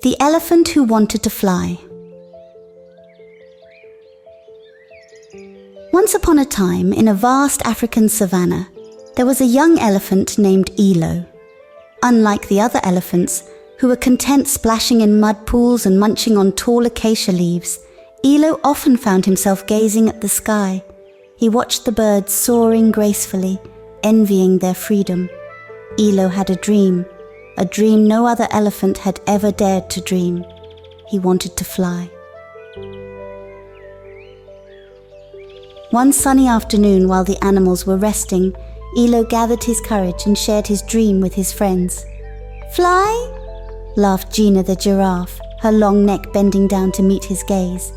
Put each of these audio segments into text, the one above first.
The Elephant Who Wanted to Fly. Once upon a time, in a vast African savanna, there was a young elephant named Elo. Unlike the other elephants, who were content splashing in mud pools and munching on tall acacia leaves, Elo often found himself gazing at the sky. He watched the birds soaring gracefully, envying their freedom. Elo had a dream no other elephant had ever dared to dream. He wanted to fly. One sunny afternoon, while the animals were resting, Elo gathered his courage and shared his dream with his friends. "Fly?" laughed Gina the giraffe, her long neck bending down to meet his gaze.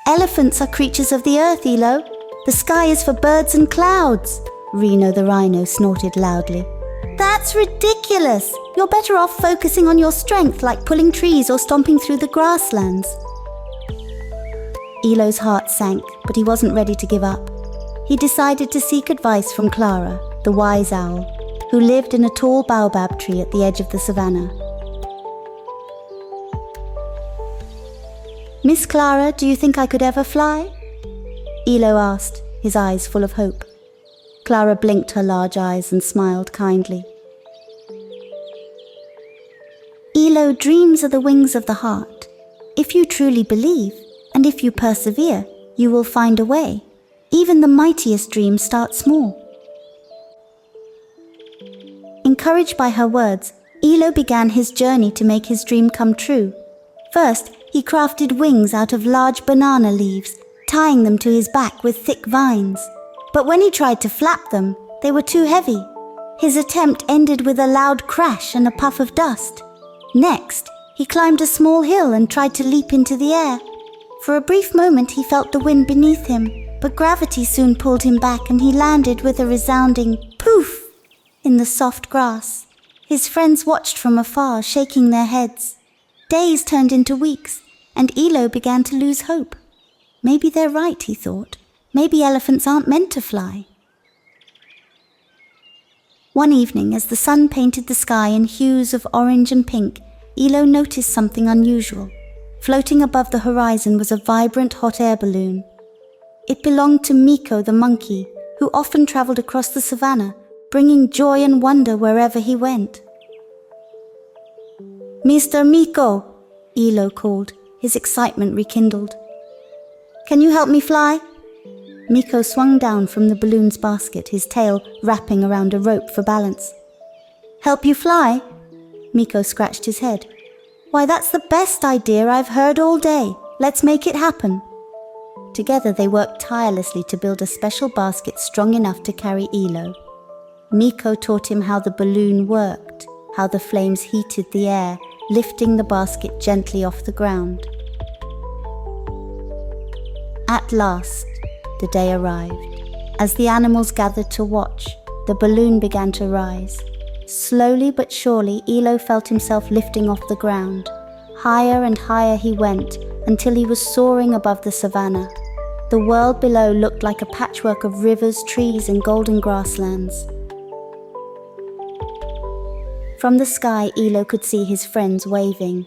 "Elephants are creatures of the earth, Elo. The sky is for birds and clouds," Reno the rhino snorted loudly. "That's ridiculous! You're better off focusing on your strength, like pulling trees or stomping through the grasslands." Elo's heart sank, but he wasn't ready to give up. He decided to seek advice from Clara, the wise owl, who lived in a tall baobab tree at the edge of the savannah. "Miss Clara, do you think I could ever fly?" Elo asked, his eyes full of hope. Clara blinked her large eyes and smiled kindly. "Elo, dreams are the wings of the heart. If you truly believe, and if you persevere, you will find a way. Even the mightiest dreams start small." Encouraged by her words, Elo began his journey to make his dream come true. First, he crafted wings out of large banana leaves, tying them to his back with thick vines. But when he tried to flap them, they were too heavy. His attempt ended with a loud crash and a puff of dust. Next, he climbed a small hill and tried to leap into the air. For a brief moment he felt the wind beneath him, but gravity soon pulled him back and he landed with a resounding poof in the soft grass. His friends watched from afar, shaking their heads. Days turned into weeks, and Elo began to lose hope. Maybe they're right, he thought. Maybe elephants aren't meant to fly. One evening, as the sun painted the sky in hues of orange and pink, Elo noticed something unusual. Floating above the horizon was a vibrant hot air balloon. It belonged to Miko the monkey, who often traveled across the savannah, bringing joy and wonder wherever he went. "Mr. Miko," Elo called, his excitement rekindled. "Can you help me fly?" Miko swung down from the balloon's basket, his tail wrapping around a rope for balance. "Help you fly?" Miko scratched his head. "Why, that's the best idea I've heard all day. Let's make it happen." Together they worked tirelessly to build a special basket strong enough to carry Elo. Miko taught him how the balloon worked, how the flames heated the air, lifting the basket gently off the ground. At last, the day arrived. As the animals gathered to watch, the balloon began to rise. Slowly but surely, Elo felt himself lifting off the ground. Higher and higher he went, until he was soaring above the savannah. The world below looked like a patchwork of rivers, trees, and golden grasslands. From the sky, Elo could see his friends waving.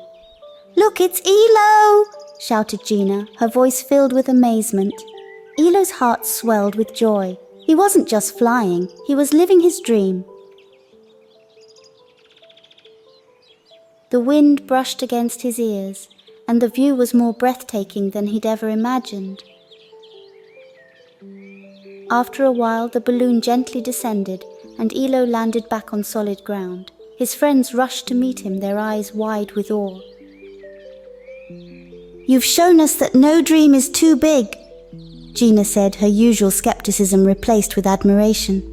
"Look, it's Elo!" shouted Gina, her voice filled with amazement. Elo's heart swelled with joy. He wasn't just flying, he was living his dream. The wind brushed against his ears, and the view was more breathtaking than he'd ever imagined. After a while, the balloon gently descended, and Elo landed back on solid ground. His friends rushed to meet him, their eyes wide with awe. "You've shown us that no dream is too big," Gina said, her usual skepticism replaced with admiration.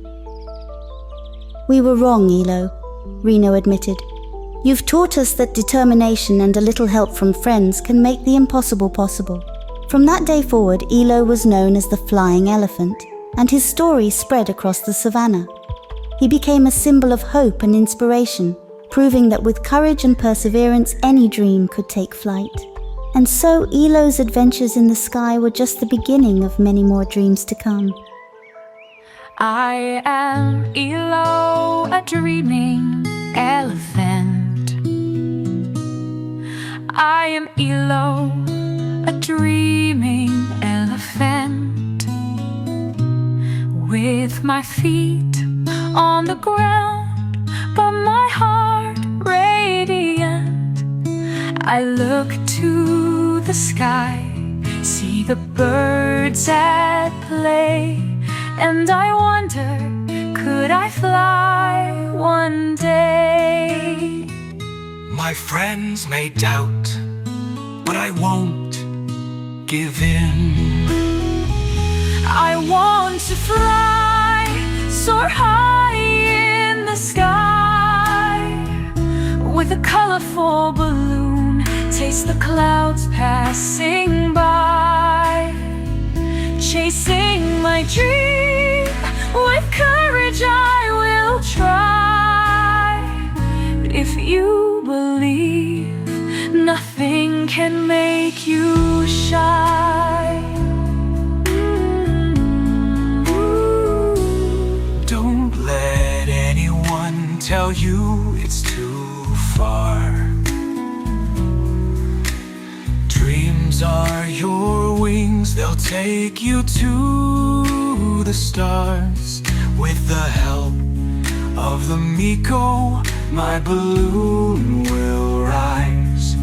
"We were wrong, Elo," Reno admitted. "You've taught us that determination and a little help from friends can make the impossible possible." From that day forward, Elo was known as the Flying Elephant, and his story spread across the savannah. He became a symbol of hope and inspiration, proving that with courage and perseverance, any dream could take flight. And so Elo's adventures in the sky were just the beginning of many more dreams to come. I am Elo, a dreaming elephant. I am Elo, a dreaming elephant, with my feet on the ground, but my heart radiant. I look to the sky, see the birds at play, and I wonder, could I fly one day? My friends may doubt, but I won't give in. I want to fly, soar high in the sky, with a colorful balloon, taste the clouds passing by, chasing my dream, with courage I will try. If you believe, nothing can make you shy. Don't let anyone tell you it's too far. Dreams are your wings, they'll take you to the stars. With the help of the Miko, my balloon will rise,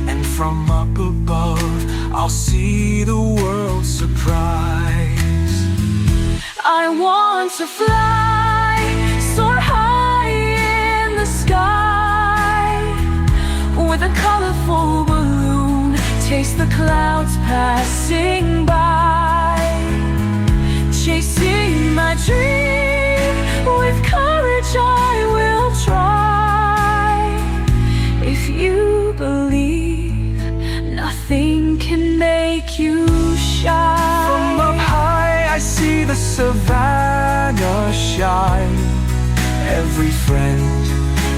and from up above I'll see the world surprise. I want to fly, soar high in the sky, with a colorful balloon, taste the clouds passing by, chasing my dream, with courage I will try. If you believe, nothing can make you shy. From up high I see the savannah shine. Every friend,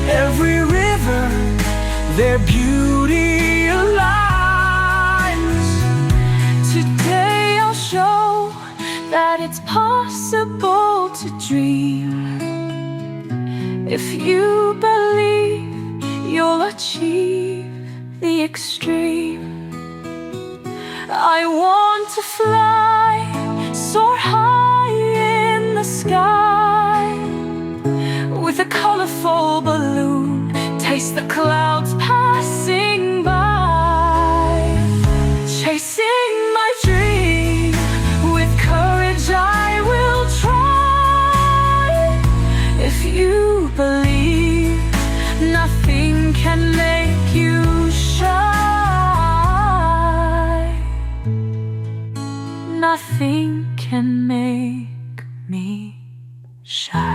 every river, their beauty aligns. Today I'll show that it's possible to dream. If you believe, you'll achieve the extreme. I want to fly, soar high in the sky, with a colorful balloon, taste the clouds passing by, chasing my dream, with courage I will try. If you believe, nothing can make you shy. Nothing can make me shy.